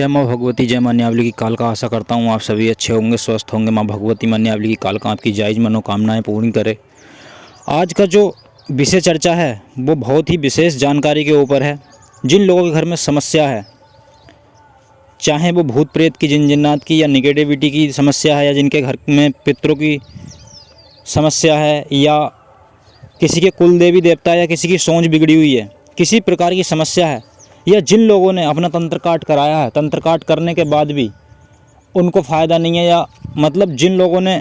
जय माँ भगवती, जय माँ न्यावली की काल का। आशा करता हूँ आप सभी अच्छे होंगे, स्वस्थ होंगे। माँ भगवती, माँ न्यावली की काल का आपकी जायज़ मनोकामनाएं पूर्ण करे। आज का जो विषय चर्चा है वो बहुत ही विशेष जानकारी के ऊपर है। जिन लोगों के घर में समस्या है, चाहे वो भूत प्रेत की, जिन जिन्नात की या निगेटिविटी की समस्या है, या जिनके घर में पितरों की समस्या है, या किसी के कुल देवी देवता या किसी की सोच बिगड़ी हुई है, किसी प्रकार की समस्या है, या जिन लोगों ने अपना तंत्र काट कराया है, तंत्र काट करने के बाद भी उनको फ़ायदा नहीं है, या मतलब जिन लोगों ने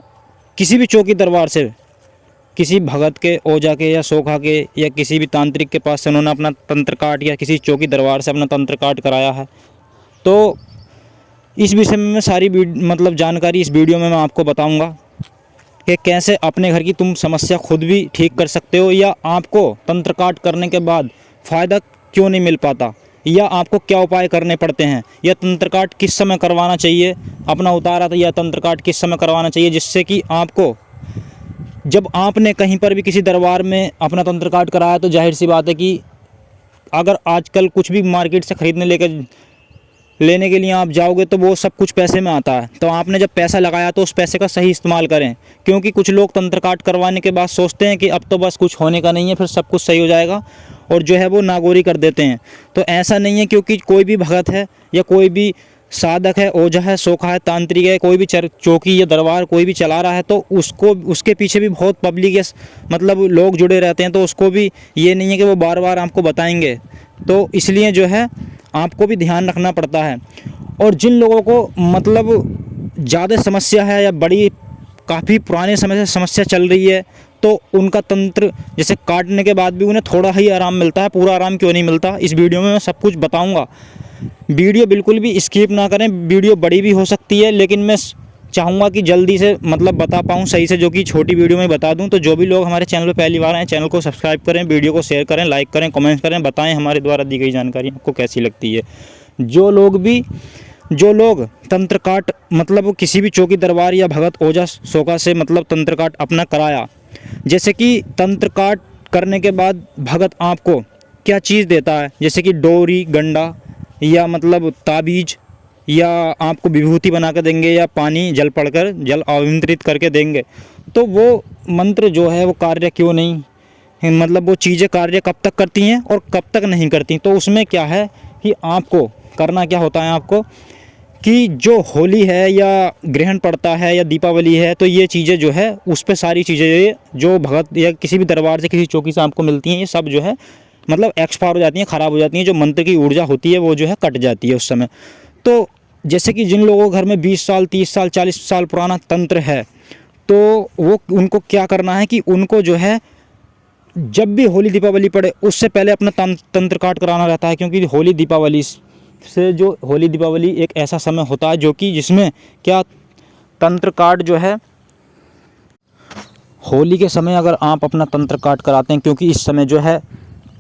किसी भी चौकी दरबार से, किसी भगत के, ओझा के या सोखा के या किसी भी तांत्रिक के पास से उन्होंने अपना तंत्र काट, या किसी चौकी दरबार से अपना तंत्र काट कराया है, तो इस विषय में मैं सारी मतलब जानकारी इस वीडियो में मैं आपको बताऊंगा कि कैसे अपने घर की तुम समस्या खुद भी ठीक कर सकते हो, या आपको तंत्र काट करने के बाद फ़ायदा क्यों नहीं मिल पाता, या आपको क्या उपाय करने पड़ते हैं, या तंत्र काट किस समय करवाना चाहिए, अपना उतारा था या तंत्र काट किस समय करवाना चाहिए, जिससे कि आपको, जब आपने कहीं पर भी किसी दरबार में अपना तंत्र काट कराया तो जाहिर सी बात है कि अगर आजकल कुछ भी मार्केट से ख़रीदने लेने के लिए आप जाओगे तो वो सब कुछ पैसे में आता है। तो आपने जब पैसा लगाया तो उस पैसे का सही इस्तेमाल करें, क्योंकि कुछ लोग तंत्र काट करवाने के बाद सोचते हैं कि अब तो बस कुछ होने का नहीं है, फिर सब कुछ सही हो जाएगा, और जो है वो नागोरी कर देते हैं। तो ऐसा नहीं है, क्योंकि कोई भी भगत है या कोई भी साधक है, ओझा है, सोखा है, तांत्रिक है, कोई भी चौकी या दरबार कोई भी चला रहा है, तो उसको, उसके पीछे भी बहुत पब्लिक या मतलब लोग जुड़े रहते हैं। तो उसको भी ये नहीं है कि वो बार बार आपको बताएंगे, तो इसलिए जो है आपको भी ध्यान रखना पड़ता है। और जिन लोगों को मतलब ज़्यादा समस्या है या बड़ी काफ़ी पुराने समय से समस्या चल रही है, तो उनका तंत्र जैसे काटने के बाद भी उन्हें थोड़ा ही आराम मिलता है, पूरा आराम क्यों नहीं मिलता, इस वीडियो में मैं सब कुछ बताऊंगा। वीडियो बिल्कुल भी स्किप ना करें, वीडियो बड़ी भी हो सकती है, लेकिन मैं चाहूँगा कि जल्दी से मतलब बता पाऊँ सही से, जो कि छोटी वीडियो में बता दूँ। तो जो भी लोग हमारे चैनल पर पहली बार आए, चैनल को सब्सक्राइब करें, वीडियो को शेयर करें, लाइक करें, कमेंट करें, बताएं हमारे द्वारा दी गई जानकारी आपको कैसी लगती है। जो लोग तंत्र काट मतलब किसी भी चौकी दरबार या भगत, ओझा, सोखा से मतलब तंत्र काट अपना कराया, जैसे कि तंत्र काट करने के बाद भगत आपको क्या चीज़ देता है, जैसे कि डोरी, गंडा, या मतलब ताबीज, या आपको विभूति बना कर देंगे, या पानी जल पढ़कर जल आमंत्रित करके देंगे, तो वो मंत्र जो है वो कार्य क्यों नहीं, मतलब वो चीज़ें कार्य कब तक करती हैं और कब तक नहीं करती। तो उसमें क्या है कि आपको करना क्या होता है, आपको कि जो होली है या ग्रहण पड़ता है या दीपावली है, तो ये चीज़ें जो है उस पर सारी चीज़ें जो भगत या किसी भी दरबार से, किसी चौकी से आपको मिलती हैं, ये सब जो है मतलब एक्सपायर हो जाती हैं, ख़राब हो जाती हैं। जो मंत्र की ऊर्जा होती है वो जो है कट जाती है उस समय। तो जैसे कि जिन लोगों के घर में 20 साल, 30 साल, 40 साल पुराना तंत्र है, तो वो उनको क्या करना है कि उनको जो है जब भी होली दीपावली पड़े उससे पहले अपना तंत्र काट कराना रहता है, क्योंकि होली दीपावली से, जो होली दीपावली एक ऐसा समय होता है जो कि जिसमें क्या तंत्र काट जो है, होली के समय अगर आप अपना तंत्र काट कराते हैं, क्योंकि इस समय जो है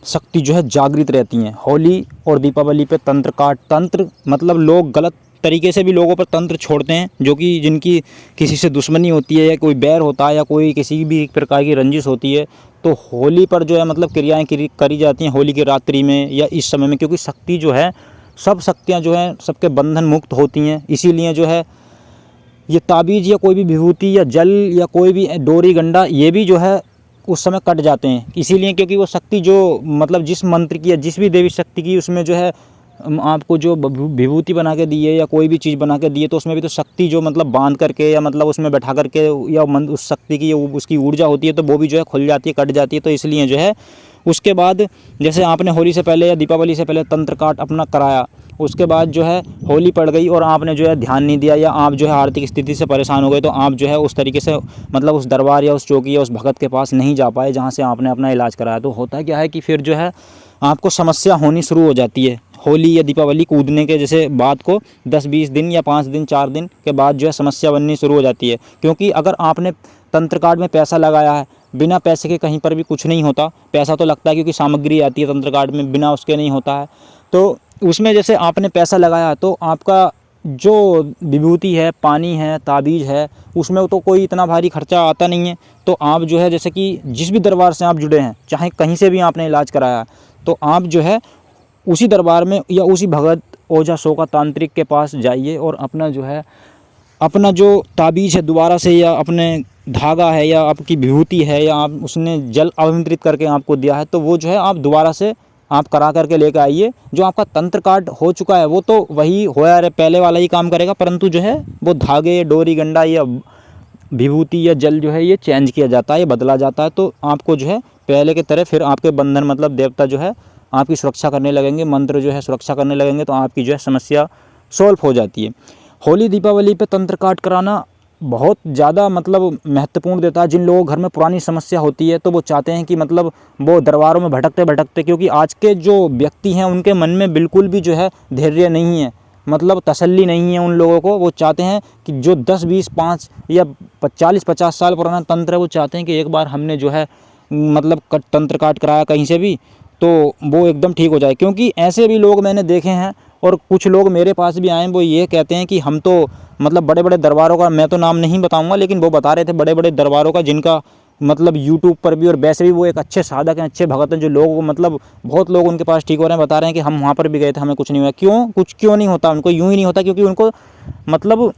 शक्ति जो है जागृत रहती हैं। होली और दीपावली पे तंत्र काट, तंत्र मतलब लोग गलत तरीके से भी लोगों पर तंत्र छोड़ते हैं, जो कि जिनकी किसी से दुश्मनी होती है, या कोई बैर होता है, या कोई किसी भी प्रकार की रंजिश होती है, तो होली पर जो है मतलब क्रियाएं करी जाती हैं होली की रात्रि में या इस समय में, क्योंकि शक्ति जो है, सब शक्तियाँ जो हैं सबके बंधन मुक्त होती हैं। इसीलिए जो है ये ताबीज़ या कोई भी विभूति या जल या कोई भी डोरी, गंडा, ये भी जो है उस समय कट जाते हैं। इसीलिए क्योंकि वो शक्ति जो मतलब जिस मंत्र की या जिस भी देवी शक्ति की, उसमें जो है आपको जो विभूति बना के दी है या कोई भी चीज़ बना के दी है, तो उसमें भी तो शक्ति जो मतलब बांध करके या मतलब उसमें बैठा करके या उस शक्ति की उसकी ऊर्जा होती है, तो वो भी जो है खुल जाती है, कट जाती है। तो इसलिए जो है उसके बाद जैसे आपने होली से पहले या दीपावली से पहले तंत्र काट अपना कराया, उसके बाद जो है होली पड़ गई और आपने जो है ध्यान नहीं दिया, या आप जो है आर्थिक स्थिति से परेशान हो गए, तो आप जो है उस तरीके से मतलब उस दरबार या उस चौकी या उस भगत के पास नहीं जा पाए जहाँ से आपने अपना इलाज कराया। तो होता क्या है कि फिर जो है आपको समस्या होनी शुरू हो जाती है। होली या दीपावली कूदने के जैसे बात को 10-20 दिन या 5 दिन 4 दिन के बाद जो है समस्या बननी शुरू हो जाती है, क्योंकि अगर आपने तंत्र काट में पैसा लगाया है, बिना पैसे के कहीं पर भी कुछ नहीं होता। पैसा तो लगता है क्योंकि सामग्री आती है तंत्र काट में, बिना उसके नहीं होता है। तो उसमें जैसे आपने पैसा लगाया तो आपका जो विभूति है, पानी है, ताबीज़ है, उसमें तो कोई इतना भारी खर्चा आता नहीं है। तो आप जो है जैसे कि जिस भी दरबार से आप जुड़े हैं, चाहे कहीं से भी आपने इलाज कराया, तो आप जो है उसी दरबार में या उसी भगत ओझा सोका तांत्रिक के पास जाइए और अपना जो ताबीज़ है दोबारा से, या अपने धागा है या आपकी विभूति है या आप उसने जल अभिमंत्रित करके आपको दिया है, तो वो जो है आप दोबारा से आप करा करके लेकर आइए। जो आपका तंत्र काट हो चुका है वो तो वही होया रे पहले वाला ही काम करेगा, परंतु जो है वो धागे, डोरी, गंडा या विभूति या जल जो है ये चेंज किया जाता है, ये बदला जाता है। तो आपको जो है पहले की तरह फिर आपके बंधन मतलब देवता जो है आपकी सुरक्षा करने लगेंगे, मंत्र जो है सुरक्षा करने लगेंगे, तो आपकी जो है समस्या सॉल्व हो जाती है। होली दीपावली पे तंत्र काट कराना बहुत ज़्यादा मतलब महत्वपूर्ण देता है। जिन लोगों के घर में पुरानी समस्या होती है तो वो चाहते हैं कि मतलब वो दरबारों में भटकते भटकते, क्योंकि आज के जो व्यक्ति हैं उनके मन में बिल्कुल भी जो है धैर्य नहीं है, मतलब तसल्ली नहीं है उन लोगों को। वो चाहते हैं कि जो 10, 20, 5 या 40, 50 साल पुराना तंत्र है, वो चाहते हैं कि एक बार हमने जो है मतलब तंत्र काट कराया कहीं से भी तो वो एकदम ठीक हो जाए। क्योंकि ऐसे भी लोग मैंने देखे हैं और कुछ लोग मेरे पास भी आए हैं, वो ये कहते हैं कि हम तो मतलब बड़े बड़े दरबारों का, मैं तो नाम नहीं बताऊंगा, लेकिन वो बता रहे थे बड़े बड़े दरबारों का जिनका मतलब यूट्यूब पर भी और वैसे भी वो एक अच्छे साधक हैं, अच्छे भगत हैं, जो लोगों को मतलब बहुत लोग उनके पास ठीक हो रहे हैं, बता रहे हैं कि हम वहाँ पर भी गए थे, हमें कुछ नहीं हुआ। क्यों नहीं होता उनको? यूँ ही नहीं होता क्योंकि उनको मतलब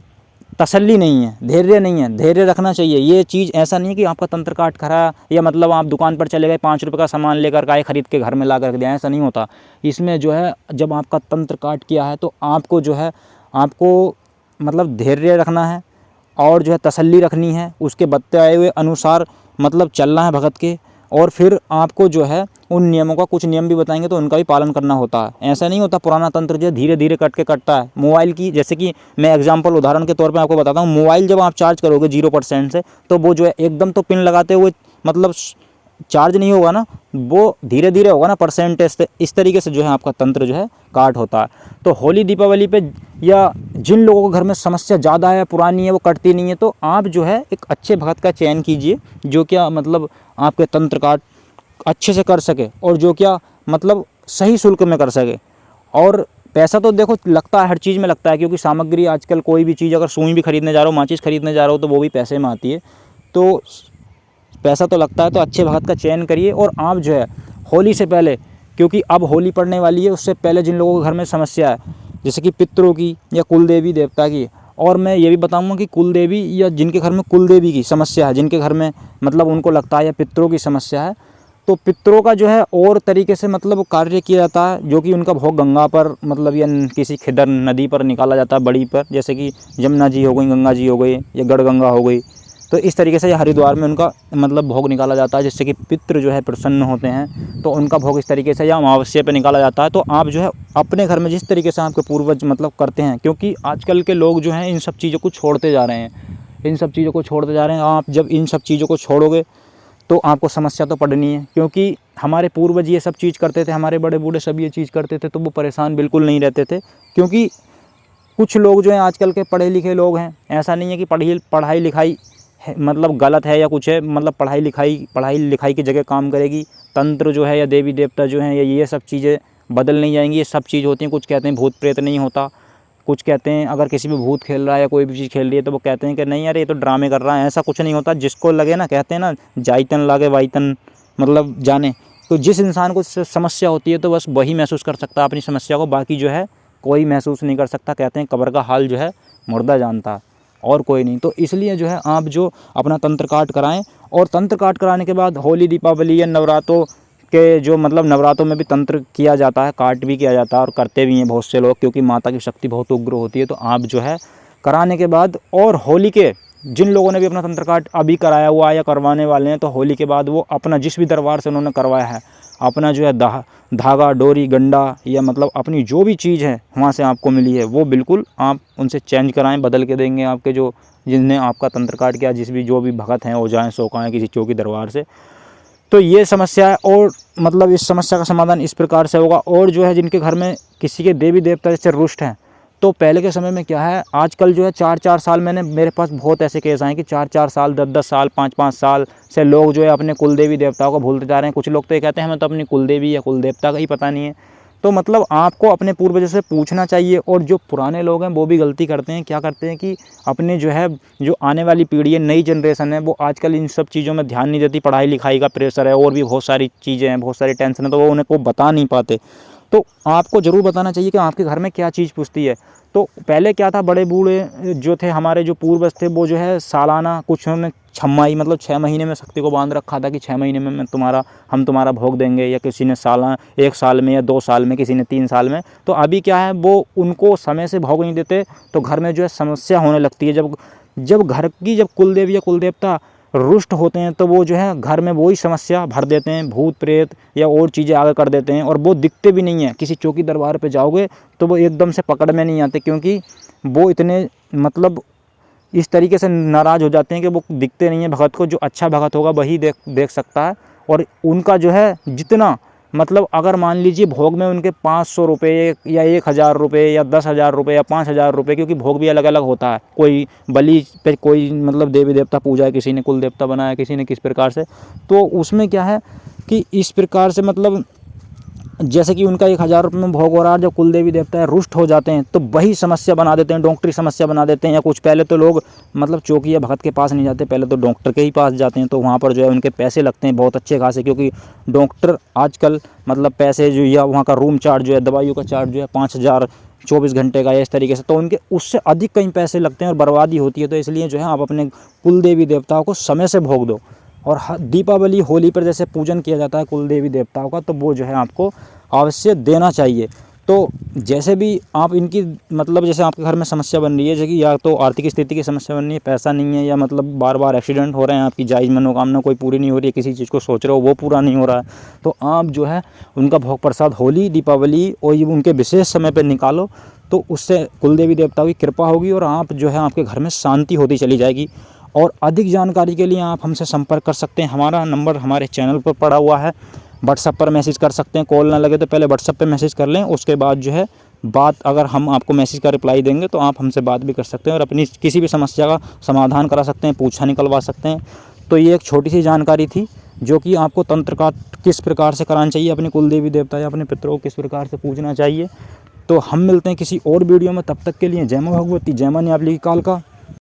तसल्ली नहीं है, धैर्य नहीं है। धैर्य रखना चाहिए। ये चीज़ ऐसा नहीं है कि आपका तंत्र काट करा या मतलब आप दुकान पर चले गए 5 रुपये का सामान लेकर आए, खरीद के घर में ला कर दिया, ऐसा नहीं होता। इसमें जो है जब आपका तंत्र काट किया है तो आपको जो है आपको मतलब धैर्य रखना है और जो है तसल्ली रखनी है, उसके बताए हुए अनुसार मतलब चलना है भगत के। और फिर आपको जो है उन नियमों का, कुछ नियम भी बताएंगे तो उनका भी पालन करना होता है। ऐसा नहीं होता पुराना तंत्र जो है धीरे धीरे कटता है। मोबाइल की, जैसे कि मैं एग्जांपल उदाहरण के तौर पे आपको बताता हूँ, मोबाइल जब आप चार्ज करोगे 0% से, तो वो जो है एकदम तो पिन लगाते हुए मतलब चार्ज नहीं होगा ना, वो धीरे धीरे होगा ना परसेंटेज से। इस तरीके से जो है आपका तंत्र जो है काट होता है। तो होली दीपावली पे या जिन लोगों के घर में समस्या ज़्यादा है, पुरानी है, वो कटती नहीं है, तो आप जो है एक अच्छे भगत का चयन कीजिए जो क्या मतलब आपके तंत्र काट अच्छे से कर सके और जो क्या मतलब सही शुल्क में कर सके। और पैसा तो देखो लगता है, हर चीज़ में लगता है, क्योंकि सामग्री आजकल कोई भी चीज़, अगर सुई भी खरीदने जा रहे हो, माचिस खरीदने जा रहे हो, तो वो भी पैसे में आती है, तो पैसा तो लगता है। तो अच्छे भगत का चयन करिए। और आप जो है होली से पहले, क्योंकि अब होली पड़ने वाली है, उससे पहले जिन लोगों के घर में समस्या है जैसे कि पितरों की या कुल देवी देवता की, और मैं ये भी बताऊंगा कि कुल देवी या जिनके घर में कुल देवी की समस्या है, जिनके घर में मतलब उनको लगता है या पितरों की समस्या है, तो पितरों का जो है और तरीके से मतलब कार्य किया जाता है, जो कि उनका भोग गंगा पर मतलब या किसी खिदर नदी पर निकाला जाता है, बड़ी पर, जैसे कि यमुना जी हो गई, गंगा जी हो गई या गढ़गंगा हो गई। तो इस तरीके से हरिद्वार में उनका मतलब भोग निकाला जाता है, जिससे कि पितृ जो है प्रसन्न होते हैं। तो उनका भोग इस तरीके से या अमावस्या पे निकाला जाता है। तो आप जो है अपने घर में जिस तरीके से आपके पूर्वज मतलब करते हैं, क्योंकि आजकल के लोग जो हैं इन सब चीज़ों को छोड़ते जा रहे हैं, इन सब चीज़ों को छोड़ते जा रहे हैं। आप जब इन सब चीज़ों को छोड़ोगे तो आपको समस्या तो पड़नी है, क्योंकि हमारे पूर्वज ये सब चीज़ करते थे, हमारे बड़े बूढ़े सब ये चीज़ करते थे, तो वो परेशान बिल्कुल नहीं रहते थे। क्योंकि कुछ लोग जो हैं आजकल के पढ़े लिखे लोग हैं, ऐसा नहीं है कि पढ़ाई लिखाई है मतलब गलत है या कुछ है, मतलब पढ़ाई लिखाई की जगह काम करेगी। तंत्र जो है या देवी देवता जो हैं या ये सब चीज़ें बदल नहीं जाएंगी, ये सब चीज़ होती हैं। कुछ कहते हैं भूत प्रेत नहीं होता, कुछ कहते हैं अगर किसी पे भूत खेल रहा है या कोई भी चीज़ खेल रही है तो वो कहते हैं कि नहीं यार ये तो ड्रामे कर रहा है, ऐसा कुछ नहीं होता। जिसको लगे ना, कहते हैं ना जाइतन लागे वाइतन मतलब जाने। तो जिस इंसान को समस्या होती है तो बस वही महसूस कर सकता है अपनी समस्या को, बाकी जो है कोई महसूस नहीं कर सकता। कहते हैं कब्र का हाल जो है मुर्दा जानता, और कोई नहीं। तो इसलिए जो है आप जो अपना तंत्र काट कराएं, और तंत्र काट कराने के बाद होली दीपावली या नवरात्रों के जो मतलब नवरात्रों में भी तंत्र किया जाता है, काट भी किया जाता है और करते भी हैं बहुत से लोग, क्योंकि माता की शक्ति बहुत उग्र होती है। तो आप जो है कराने के बाद, और होली के जिन लोगों ने भी अपना तंत्र काट अभी कराया हुआ है या करवाने वाले हैं, तो होली के बाद वो अपना जिस भी दरबार से उन्होंने करवाया है, अपना जो है धागा, डोरी, गंडा या मतलब अपनी जो भी चीज़ है वहाँ से आपको मिली है, वो बिल्कुल आप उनसे चेंज कराएं, बदल के देंगे आपके जो जिनने आपका तंत्र काट किया, जो भी भगत हैं, ओझा हैं, सोका हैं, किसी चौकी दरबार से। तो ये समस्या है, और मतलब इस समस्या का समाधान इस प्रकार से होगा। और जो है जिनके घर में किसी के देवी देवता जैसे रुष्ट हैं, तो पहले के समय में क्या है, आजकल जो है 4-4 साल, मेरे पास बहुत ऐसे केस आए कि 4-4 साल, 10-10 साल, 5-5 साल से लोग जो है अपने कुल देवी देवताओं को भूलते जा रहे हैं। कुछ लोग तो ये कहते हैं हमें तो अपनी कुल देवी या कुल देवता का ही पता नहीं है। तो मतलब आपको अपने पूर्वजों से पूछना चाहिए। और जो पुराने लोग हैं वो भी गलती करते हैं, क्या करते हैं कि अपने जो है जो आने वाली पीढ़ी है, नई जनरेशन है, वो आजकल इन सब चीज़ों में ध्यान नहीं देती। पढ़ाई लिखाई का प्रेशर है और भी बहुत सारी चीज़ें हैं, बहुत सारी टेंशन है, तो वो उन्हें को बता नहीं पाते। तो आपको ज़रूर बताना चाहिए कि आपके घर में क्या चीज़ पुजती है। तो पहले क्या था, बड़े बूढ़े जो थे हमारे जो पूर्वज थे वो जो है सालाना कुछ उन्होंने छमाही मतलब 6 महीने में शक्ति को बांध रखा था कि 6 महीने में हम तुम्हारा भोग देंगे, या किसी ने 1 साल में या 2 साल में, किसी ने 3 साल में। तो अभी क्या है, वो उनको समय से भोग नहीं देते तो घर में जो है समस्या होने लगती है। जब घर की जब कुलदेवी या कुलदेवता रुष्ट होते हैं तो वो जो है घर में वही समस्या भर देते हैं, भूत प्रेत या और चीज़ें आगे कर देते हैं, और वो दिखते भी नहीं हैं। किसी चौकी दरबार पे जाओगे तो वो एकदम से पकड़ में नहीं आते, क्योंकि वो इतने मतलब इस तरीके से नाराज़ हो जाते हैं कि वो दिखते नहीं हैं भगत को। जो अच्छा भगत होगा वही देख सकता है। और उनका जो है जितना मतलब अगर मान लीजिए भोग में उनके 500 रुपये या 1000 रुपये या 10,000 रुपये या 5,000 रुपये, क्योंकि भोग भी अलग अलग होता है। कोई बलि पे कोई मतलब देवी देवता पूजा है, किसी ने कुल देवता बनाया, किसी ने किस प्रकार से। तो उसमें क्या है कि इस प्रकार से मतलब जैसे कि उनका 1000 रुपये में भोग हो रहा है, जब कुल देवी देवता है रुष्ट हो जाते हैं तो वही समस्या बना देते हैं, डॉक्टरी समस्या बना देते हैं। या कुछ पहले तो लोग मतलब चौकी या भगत के पास नहीं जाते, पहले तो डॉक्टर के ही पास जाते हैं। तो वहाँ पर जो है उनके पैसे लगते हैं बहुत अच्छे खासे, क्योंकि डॉक्टर आजकल मतलब पैसे जो या वहाँ का रूम चार्ज जो है, दवाइयों का चार्ज जो है 5,000 24 घंटे का या इस तरीके से, तो उनके उससे अधिक कहीं पैसे लगते हैं और बर्बादी होती है। तो इसलिए जो है आप अपने कुल देवी देवताओं को समय से भोग दो। और दीपावली होली पर जैसे पूजन किया जाता है कुल देवी देवताओं का, तो वो जो है आपको अवश्य देना चाहिए। तो जैसे भी आप इनकी मतलब जैसे आपके घर में समस्या बन रही है, जैसे कि या तो आर्थिक स्थिति की समस्या बन रही है, पैसा नहीं है, या मतलब बार बार एक्सीडेंट हो रहे हैं, आपकी जायज़ मनोकामना कोई पूरी नहीं हो रही है, किसी चीज़ को सोच रहे हो वो पूरा नहीं हो रहा है, तो आप जो है उनका भोग प्रसाद होली, दीपावली और ये उनके विशेष समय पर निकालो। तो उससे कुलदेवी देवताओं की कृपा होगी और आप जो है आपके घर में शांति होती चली जाएगी। और अधिक जानकारी के लिए आप हमसे संपर्क कर सकते हैं। हमारा नंबर हमारे चैनल पर पड़ा हुआ है, व्हाट्सएप पर मैसेज कर सकते हैं। कॉल ना लगे तो पहले व्हाट्सएप पे मैसेज कर लें, उसके बाद जो है बात अगर हम आपको मैसेज का रिप्लाई देंगे तो आप हमसे बात भी कर सकते हैं और अपनी किसी भी समस्या का समाधान करा सकते हैं, पूछा निकलवा सकते हैं। तो ये एक छोटी सी जानकारी थी जो कि आपको तंत्र का किस प्रकार से कराना चाहिए, अपने कुलदेवी देवता या अपने पितरों को किस प्रकार से पूजना चाहिए। तो हम मिलते हैं किसी और वीडियो में, तब तक के लिए जय मां भगवती, जय मां न्यावली की कालका।